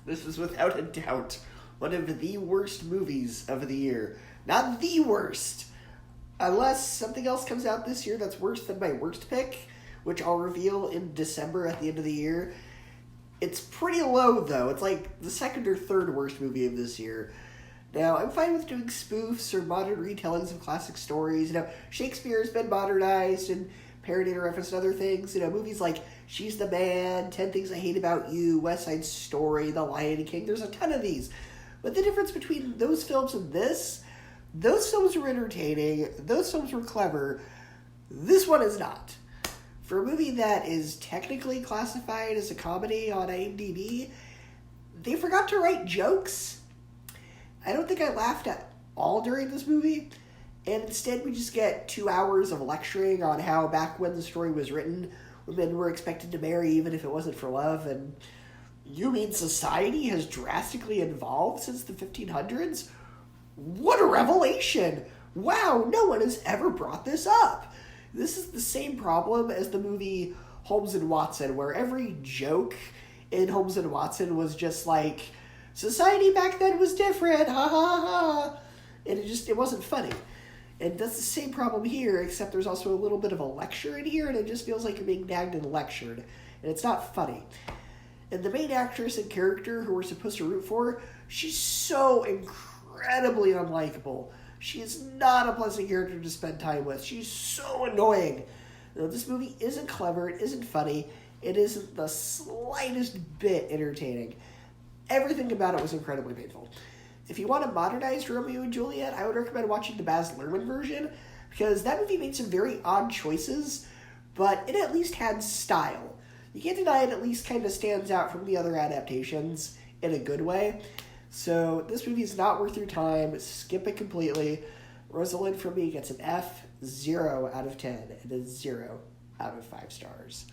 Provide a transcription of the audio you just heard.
This is without a doubt one of the worst movies of the year. Not the worst. Unless something else comes out this year that's worse than my worst pick, which I'll reveal in December at the end of the year. It's pretty low, though. It's like the second or third worst movie of this year. Now, I'm fine with doing spoofs or modern retellings of classic stories. Shakespeare's been modernized and parodied or referenced in other things. Movies like She's the Man, 10 Things I Hate About You, West Side Story, The Lion King. There's a ton of these. But the difference between those films and this, those films were entertaining. Those films were clever. This one is not. For a movie that is technically classified as a comedy on IMDb, they forgot to write jokes. I don't think I laughed at all during this movie, and instead we just get 2 hours of lecturing on how back when the story was written, women were expected to marry even if it wasn't for love, and you mean society has drastically evolved since the 1500s? What a revelation! Wow, no one has ever brought this up. This is the same problem as the movie Holmes and Watson, where every joke in Holmes and Watson was just like, society back then was different, ha ha ha, and it wasn't funny. And that's the same problem here, except there's also a little bit of a lecture in here, and it just feels like you're being nagged and lectured, and it's not funny. And the main actress and character who we're supposed to root for, she's so incredibly unlikable. She is not a pleasant character to spend time with. She's so annoying. This movie isn't clever, it isn't funny, it isn't the slightest bit entertaining. Everything about it was incredibly painful. If you want to modernize Romeo and Juliet, I would recommend watching the Baz Luhrmann version, because that movie made some very odd choices, but it at least had style. You can't deny it at least kind of stands out from the other adaptations in a good way. So this movie is not worth your time. Skip it completely. Rosaline for me gets an F, 0 out of 10, and a 0 out of 5 stars.